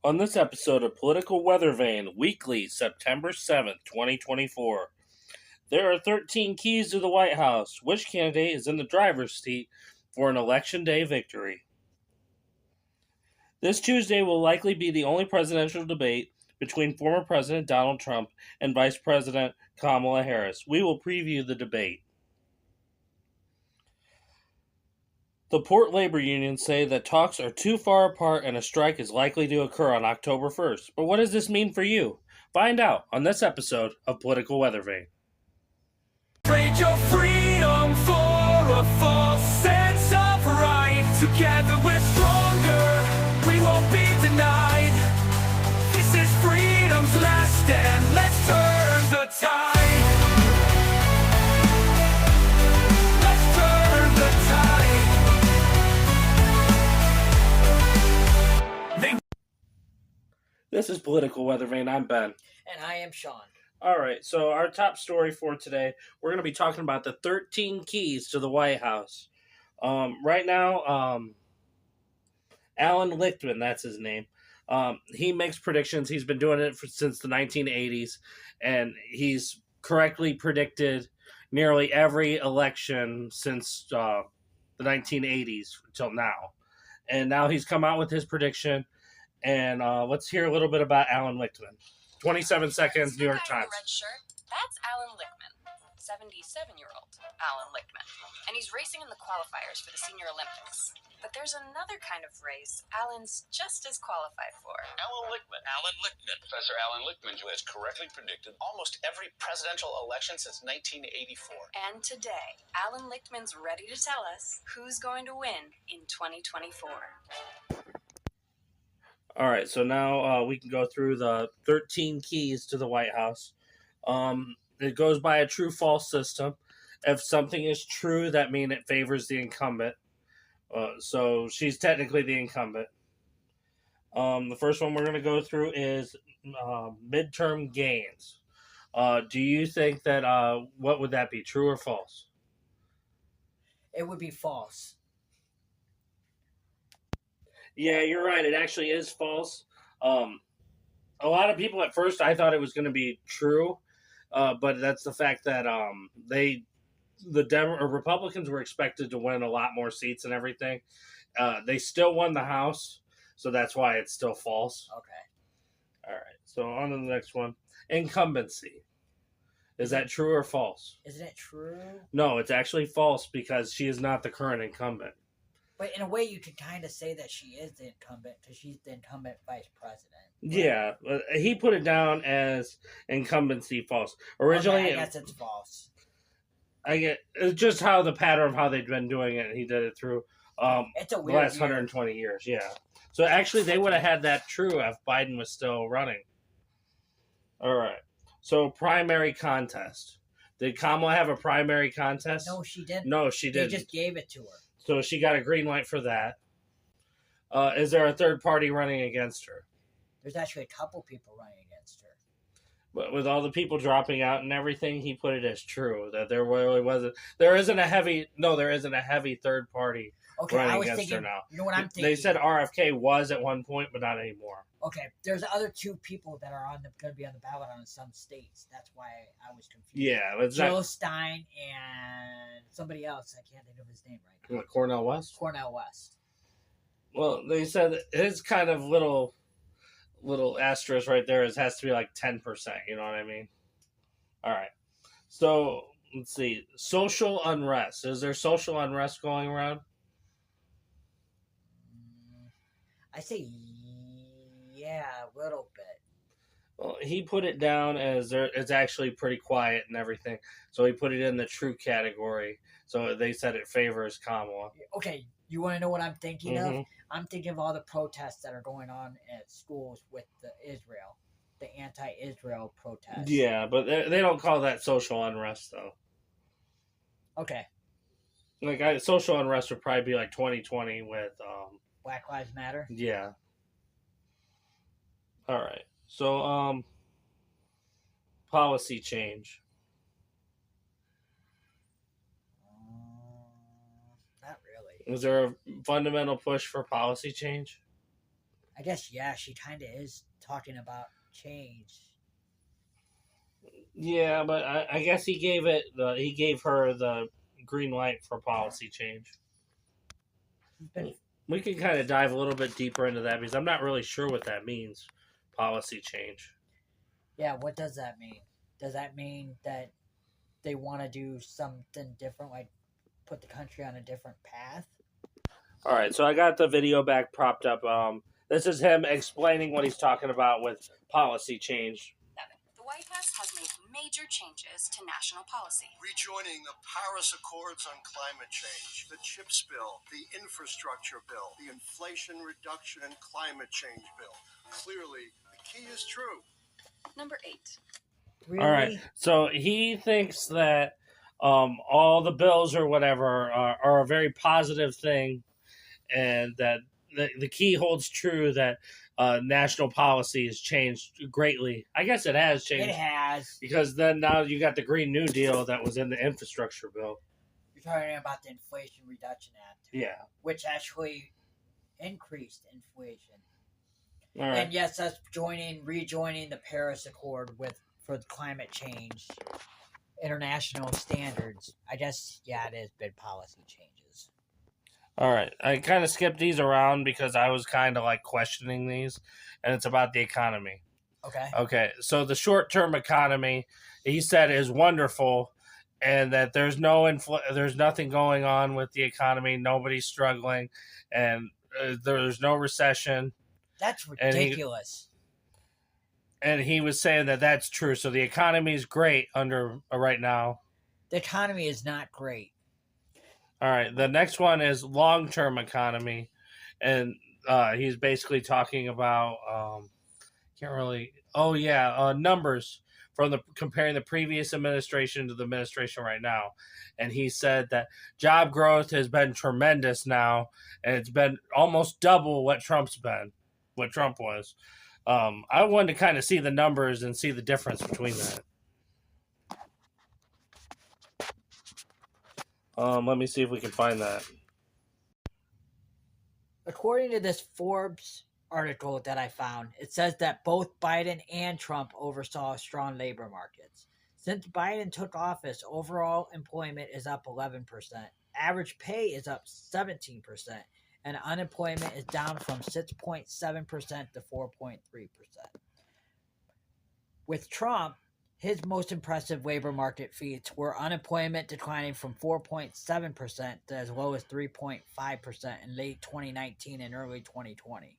On this episode of Political Weathervane, weekly, September 7th, 2024, there are 13 keys to the White House. Which candidate is in the driver's seat for an Election Day victory? This Tuesday will likely be the only presidential debate between former President Donald Trump and Vice President Kamala Harris. We will preview the debate. The Port Labor Unions say that talks are too far apart and a strike is likely to occur on October 1st. But what does this mean for you? Find out on this episode of Political Weathervane. Trade your freedom for a false sense of right. Together we're stronger, we won't be denied. This is freedom's last stand, let's turn the tide. This is Political Weathervane. I'm Ben. And I am Sean. All right, so our top story for today, we're going to be talking about the 13 keys to the White House. Right now, Alan Lichtman, that's his name, he makes predictions. He's been doing it since the 1980s, and he's correctly predicted nearly every election since the 1980s until now. And now he's come out with his prediction. And let's hear a little bit about Alan Lichtman. 27 seconds, New York Times. Red shirt, that's Alan Lichtman, 77-year-old Alan Lichtman. And he's racing in the qualifiers for the Senior Olympics. But there's another kind of race Alan's just as qualified for. Alan Lichtman. Alan Lichtman. Professor Alan Lichtman, who has correctly predicted almost every presidential election since 1984. And today, Alan Lichtman's ready to tell us who's going to win in 2024. All right, so now we can go through the 13 keys to the White House. It goes by a true-false system. If something is true, that means it favors the incumbent. So she's technically the incumbent. The first one we're going to go through is midterm gains. Do you think that, what would that be, true or false? It would be false. Yeah, you're right. It actually is false. A lot of people at first, I thought it was going to be true, but that's the fact that Republicans were expected to win a lot more seats and everything. They still won the House, so that's why it's still false. Okay. All right, so on to the next one. Incumbency. Is that true or false? Isn't it true? No, it's actually false because she is not the current incumbent. But in a way, you could kind of say that she is the incumbent because she's the incumbent vice president. Yeah, he put it down as incumbency false. Originally, okay, I guess it's false. It's just how the pattern of how they've been doing it. He did it through it's a the weird last 120 years. Yeah, so actually they would have had that true if Biden was still running. All right, so primary contest. Did Kamala have a primary contest? No, she didn't. No, she didn't. They just gave it to her. So she got a green light for that. Is there a third party running against her? There's actually a couple people running against her. But with all the people dropping out and everything, he put it as true that there really wasn't. There isn't a heavy third party running against her now. You know what I'm thinking? They said RFK was at one point, but not anymore. Okay, there's other two people that are going to be on the ballot on some states. That's why I was confused. Yeah, Joe Stein and somebody else. I can't think of his name right now. Cornel West. Cornel West. Well, they said his kind of little asterisk right there has to be like 10%. You know what I mean? All right. So let's see. Social unrest. Is there social unrest going around? I say yeah, a little bit. Well, he put it down as it's actually pretty quiet and everything. So he put it in the true category. So they said it favors Kamala. Okay, you want to know what I'm thinking of? I'm thinking of all the protests that are going on at schools with the anti-Israel protests. Yeah, but they don't call that social unrest, though. Okay. Like, social unrest would probably be like 2020 with... Black Lives Matter? Yeah. All right. So, policy change. Not really. Is there a fundamental push for policy change? I guess, yeah, she kind of is talking about change. Yeah, but I guess he gave her the green light for policy change. We can kind of dive a little bit deeper into that because I'm not really sure what that means. Policy change. Yeah, what does that mean? Does that mean that they want to do something different, like put the country on a different path? All right, so I got the video back propped up. This is him explaining what he's talking about with policy change. The White House has made major changes to national policy. Rejoining the Paris Accords on climate change, the CHIPS bill, the infrastructure bill, the Inflation Reduction and Climate Change bill. Clearly, the key is true. Number 8. Really? All right, so he thinks that all the bills or whatever are a very positive thing, and that the key holds true that national policy has changed greatly. I guess it has changed. It has. Because then now you got the Green New Deal that was in the infrastructure bill. You're talking about the Inflation Reduction Act. Yeah. Which actually increased inflation. All right. And yes, that's rejoining the Paris Accord for climate change, international standards. I guess, yeah, it has been policy changes. All right. I kind of skipped these around because I was kind of like questioning these, and it's about the economy. Okay. Okay. So the short-term economy, he said, is wonderful, and that there's there's nothing going on with the economy. Nobody's struggling, and there's no recession. That's ridiculous. And he was saying that that's true. So the economy is great right now. The economy is not great. All right. The next one is long-term economy, and he's basically talking about numbers from comparing the previous administration to the administration right now. And he said that job growth has been tremendous now, and it's been almost double what Trump was. I wanted to kind of see the numbers and see the difference between that. Let me see if we can find that. According to this Forbes article that I found, it says that both Biden and Trump oversaw strong labor markets. Since Biden took office, overall employment is up 11%, average pay is up 17%, and unemployment is down from 6.7% to 4.3%. With Trump, his most impressive labor market feats were unemployment declining from 4.7% to as low as 3.5% in late 2019 and early 2020,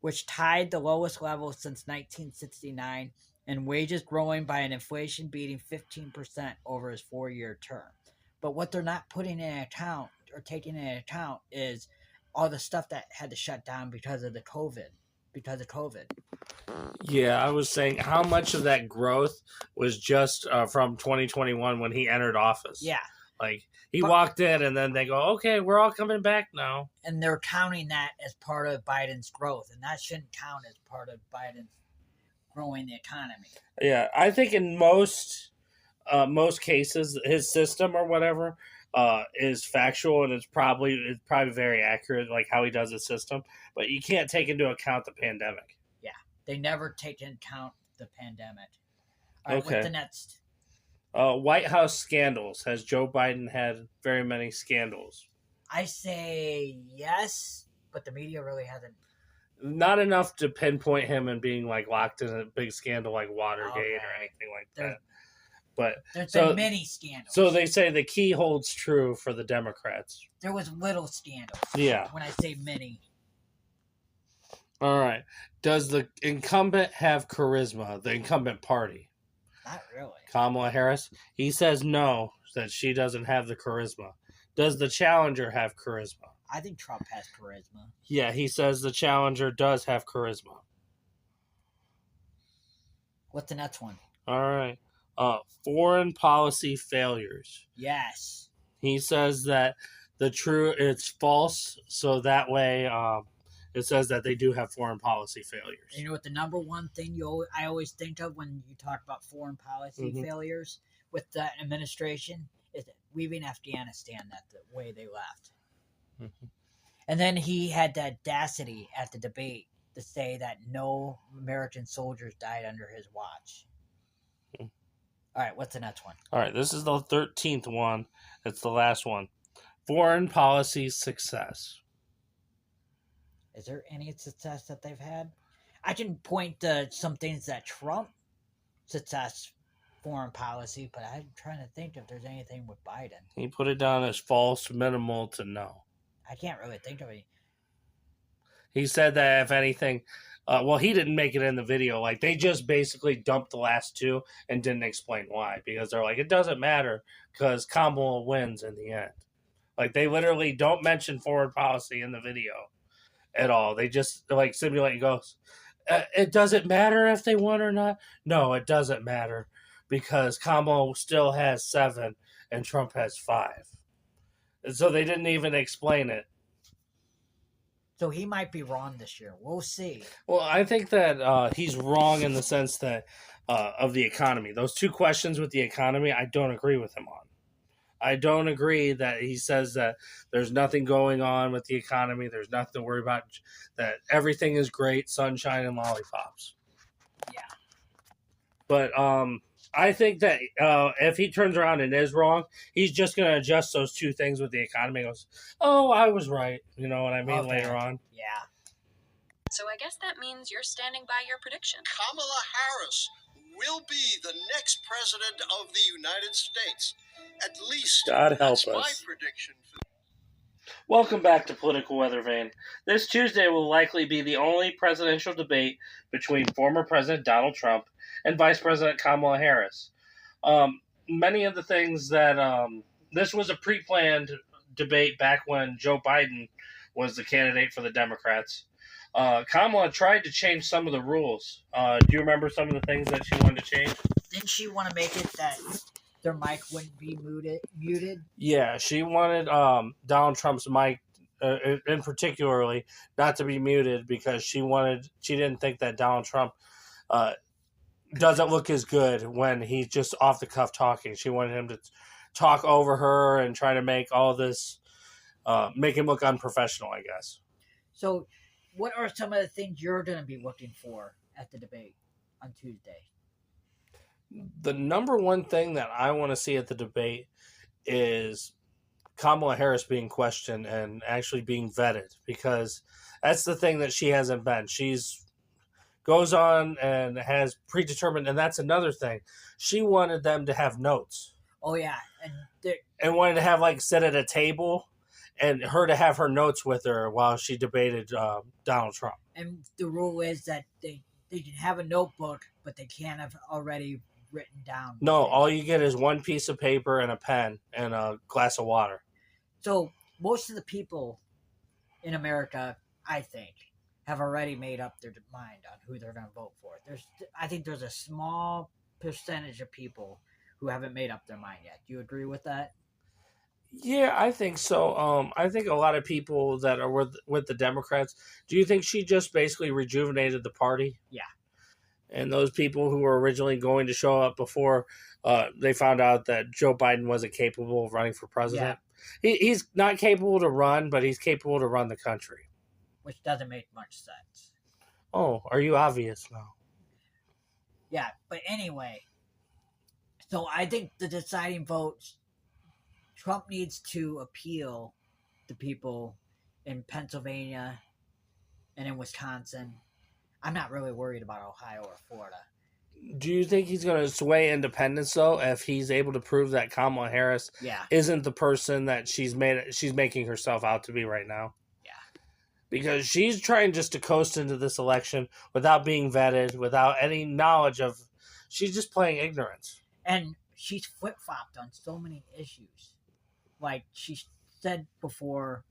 which tied the lowest level since 1969, and wages growing by an inflation beating 15% over his 4-year term. But what they're not putting in account or taking into account is all the stuff that had to shut down because of COVID. Yeah, I was saying how much of that growth was just from 2021 when he entered office. Yeah. Like, he walked in and then they go, okay, we're all coming back now. And they're counting that as part of Biden's growth, and that shouldn't count as part of Biden's growing the economy. Yeah, I think in most cases, his system or whatever is factual, and it's probably very accurate, like how he does his system. But you can't take into account the pandemic. Yeah, they never take into account the pandemic. All right, Okay. what's the next? White House scandals. Has Joe Biden had very many scandals? I say yes, but the media really hasn't. Not enough to pinpoint him and being like locked in a big scandal like Watergate Okay. or anything like There- that. But There's So- been many scandals. so they say the key holds true for the Democrats. There was little scandals. Yeah. When I say many. All right. Does the incumbent have charisma? The incumbent party, Not really. Kamala Harris. He says no, that she doesn't have the charisma. Does the challenger have charisma? I think Trump has charisma. Yeah, he says the challenger does have charisma. What's the next one? All right. Foreign policy failures. Yes. He says that it's false, so that way it says that they do have foreign policy failures. You know what the number one thing I always think of when you talk about foreign policy Mhm. failures with the administration is leaving Afghanistan the way they left. Mhm. And then he had the audacity at the debate to say that no American soldiers died under his watch. All right, what's the next one? All right, this is the 13th one. It's the last one. Foreign policy success. Is there any success that they've had? I can point to some things that Trump success foreign policy, but I'm trying to think if there's anything with Biden. He put it down as false, minimal to no. I can't really think of any. He said that if anything, well, he didn't make it in the video. Like, they just basically dumped the last two and didn't explain why. Because they're like, it doesn't matter because Kamala wins in the end. Like, they literally don't mention foreign policy in the video at all. They just, like, simulate and goes, it doesn't matter if they won or not. No, it doesn't matter because Kamala still has 7 and Trump has 5. And so they didn't even explain it. So he might be wrong this year. We'll see. Well, I think that he's wrong in the sense that of the economy. Those 2 questions with the economy, I don't agree with him on. I don't agree that he says that there's nothing going on with the economy. There's nothing to worry about. That everything is great, sunshine and lollipops. Yeah. But I think that if he turns around and is wrong, he's just going to adjust those 2 things with the economy. And goes, oh, I was right. You know what I mean? Okay. Later on. Yeah. So I guess that means you're standing by your prediction. Kamala Harris will be the next president of the United States. At least God help that's my us. prediction. Welcome back to Political Weathervane. This Tuesday will likely be the only presidential debate between former President Donald Trump and Vice President Kamala Harris. Many of the things that this was a pre-planned debate back when Joe Biden was the candidate for the Democrats. Kamala tried to change some of the rules. Do you remember some of the things that she wanted to change? Didn't she want to make it that their mic wouldn't be muted? Yeah, she wanted Donald Trump's mic, in particularly, not to be muted because she didn't think that Donald Trump doesn't look as good when he's just off the cuff talking. She wanted him to talk over her and try to make all this, make him look unprofessional, I guess. So, what are some of the things you're going to be looking for at the debate on Tuesday? The number one thing that I want to see at the debate is Kamala Harris being questioned and actually being vetted, because that's the thing that she hasn't been. She's goes on and has predetermined, and that's another thing. She wanted them to have notes. Oh yeah, and wanted to have like sit at a table and her to have her notes with her while she debated Donald Trump. And the rule is that they can have a notebook, but they can't have already written down. No, all you get is one piece of paper and a pen and a glass of water. So most of the people in America, I think, have already made up their mind on who they're going to vote for. I think there's a small percentage of people who haven't made up their mind yet. Do you agree with that? Yeah, I think so. I think a lot of people that are with the Democrats, do you think she just basically rejuvenated the party? Yeah. And those people who were originally going to show up before they found out that Joe Biden wasn't capable of running for president. Yeah. He's not capable to run, but he's capable to run the country. Which doesn't make much sense. Oh, are you obvious now? Yeah, but anyway. So I think the deciding vote, Trump needs to appeal to people in Pennsylvania and in Wisconsin. I'm not really worried about Ohio or Florida. Do you think he's going to sway independents, though, if he's able to prove that Kamala Harris isn't the person that she's making herself out to be right now? Yeah. Because she's trying just to coast into this election without being vetted, without any knowledge of... She's just playing ignorance. And she's flip-flopped on so many issues. Like, she said before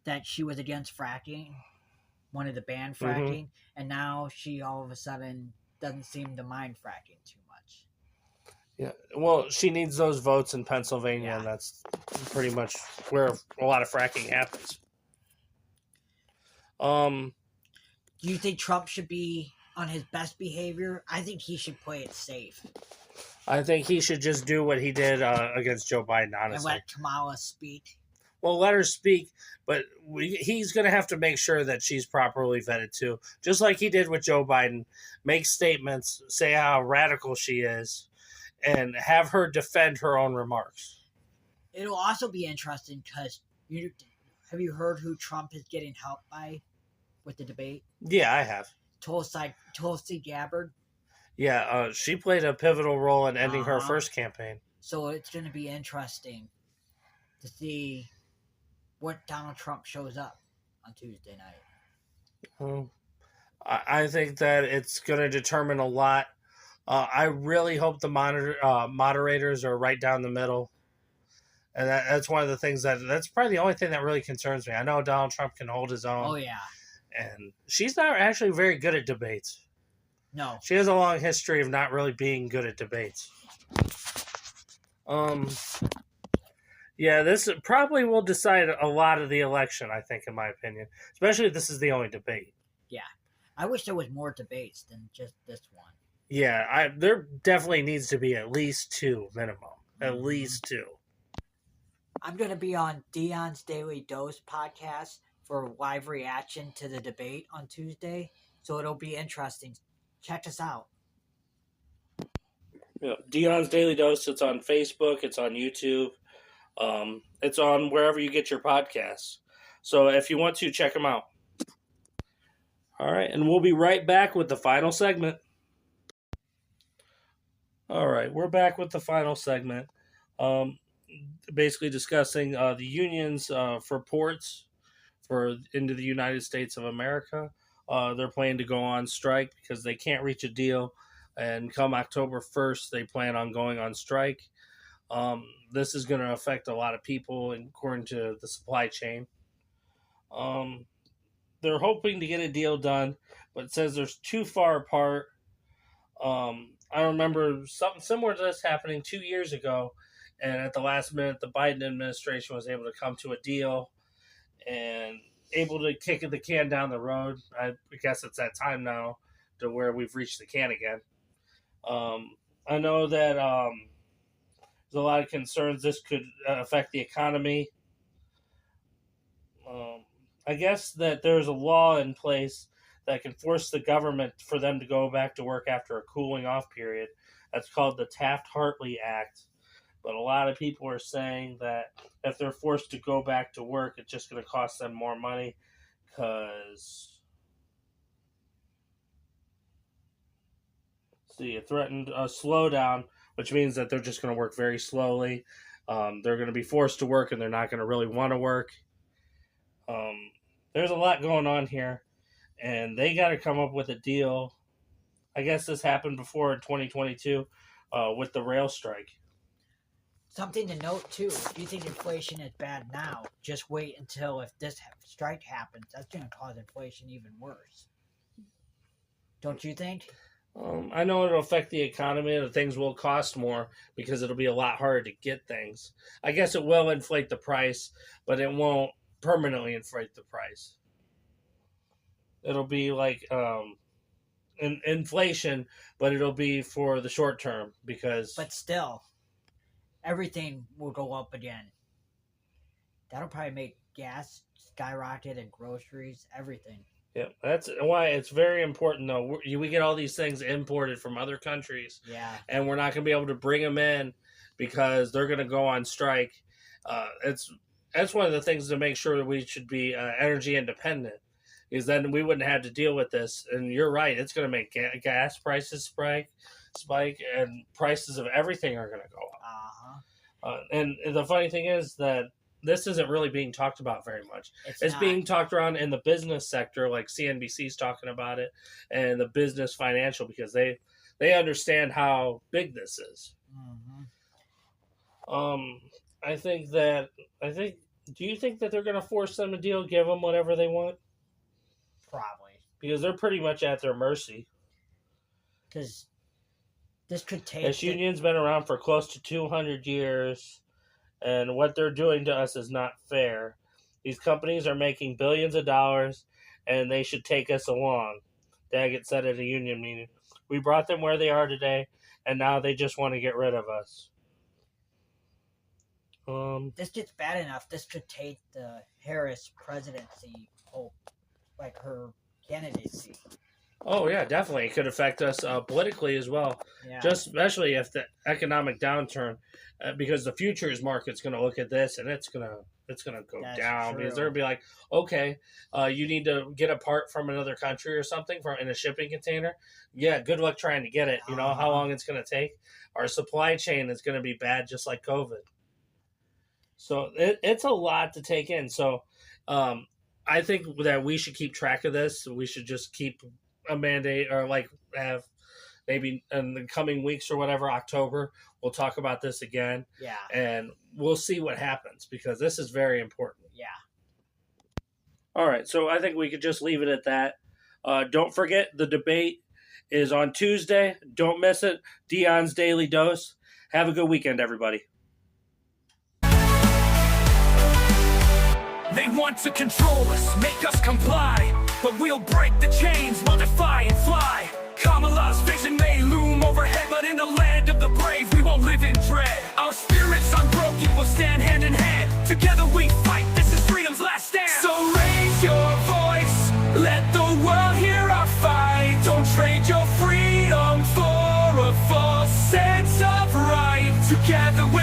that she was against fracking, wanted to ban fracking, and now she all of a sudden doesn't seem to mind fracking too much. Yeah, well, she needs those votes in Pennsylvania, and that's pretty much where a lot of fracking happens. Do you think Trump should be on his best behavior? I think he should play it safe. I think he should just do what he did against Joe Biden, honestly. And let Kamala speak. Well, let her speak, but he's going to have to make sure that she's properly vetted too, just like he did with Joe Biden. Make statements, say how radical she is, and have her defend her own remarks. It'll also be interesting because have you heard who Trump is getting help by with the debate? Yeah, I have. Tulsi Gabbard. Yeah, she played a pivotal role in ending her Uh-huh. first campaign. So it's going to be interesting to see what Donald Trump shows up on Tuesday night. Well, I think that it's going to determine a lot. I really hope the moderators are right down the middle. And that's one of the things that's probably the only thing that really concerns me. I know Donald Trump can hold his own. Oh, yeah. And she's not actually very good at debates. No. She has a long history of not really being good at debates. Yeah, this probably will decide a lot of the election, I think, in my opinion. Especially if this is the only debate. Yeah. I wish there was more debates than just this one. Yeah, there definitely needs to be at least two minimum. At least two. I'm going to be on Dion's Daily Dose podcast for a live reaction to the debate on Tuesday. So it'll be interesting. Check us out. Yeah, Dion's Daily Dose. It's on Facebook. It's on YouTube. It's on wherever you get your podcasts. So if you want to, check them out. All right, and we'll be right back with the final segment. All right, we're back with the final segment. Basically discussing the unions for ports into the United States of America. They're planning to go on strike because they can't reach a deal. And come October 1st, they plan on going on strike. This is going to affect a lot of people, according to the supply chain. They're hoping to get a deal done, but it says they're too far apart. I remember something similar to this happening 2 years ago, and at the last minute, the Biden administration was able to come to a deal and able to kick the can down the road. I guess it's that time now to where we've reached the can again. I know that there's a lot of concerns this could affect the economy. I guess that there's a law in place that can force the government for them to go back to work after a cooling off period. That's called the Taft-Hartley Act. But a lot of people are saying that if they're forced to go back to work, it's just going to cost them more money because, it threatened a slowdown, which means that they're just going to work very slowly. They're going to be forced to work and they're not going to really want to work. There's a lot going on here, and they got to come up with a deal. I guess this happened before in 2022 with the rail strike. Something to note, too, if you think inflation is bad now, just wait until if this strike happens. That's going to cause inflation even worse. Don't you think? I know it'll affect the economy and things will cost more because it'll be a lot harder to get things. I guess it will inflate the price, but it won't permanently inflate the price. It'll be like inflation, but it'll be for the short term because... But still, everything will go up again. That'll probably make gas skyrocket and groceries, everything. Yeah, that's why it's very important, though. We get all these things imported from other countries, and we're not going to be able to bring them in because they're going to go on strike. That's one of the things to make sure that we should be energy independent, is then we wouldn't have to deal with this. And you're right, it's going to make gas prices spike, and prices of everything are going to go up. And the funny thing is that this isn't really being talked about very much. It's being talked around in the business sector, like CNBC's talking about it, and the business financial, because they understand how big this is. Do you think that they're going to force them a deal, give them whatever they want? Probably. Because they're pretty much at their mercy. Because this could take... This union's been around for close to 200 years. And what they're doing to us is not fair. These companies are making billions of dollars, and they should take us along. Daggett said at a union meeting. We brought them where they are today, and now they just want to get rid of us. This gets bad enough. This could take the Harris presidency, like her candidacy. Oh yeah, definitely. It could affect us politically as well. Yeah. Just especially if the economic downturn, because the futures market's going to look at this and it's going to go That's down true. because they're going to be like, okay, you need to get a part from another country or something in a shipping container. Yeah, good luck trying to get it. You know how long it's going to take. Our supply chain is going to be bad, just like COVID. So it's a lot to take in. So I think that we should keep track of this. We should just keep a mandate, or like have maybe in the coming weeks or whatever, October, we'll talk about this again. Yeah. And we'll see what happens, because this is very important. Yeah. All right. So I think we could just leave it at that. Don't forget, the debate is on Tuesday. Don't miss it. Dion's Daily Dose. Have a good weekend, everybody. They want to control us, make us comply, but we'll break the chains, we'll defy and fly. Kamala's vision may loom overhead, but in the land of the brave, we won't live in dread. Our spirits unbroken, we'll stand hand in hand. Together we fight, this is freedom's last stand. So raise your voice, let the world hear our fight. Don't trade your freedom for a false sense of right. Together we're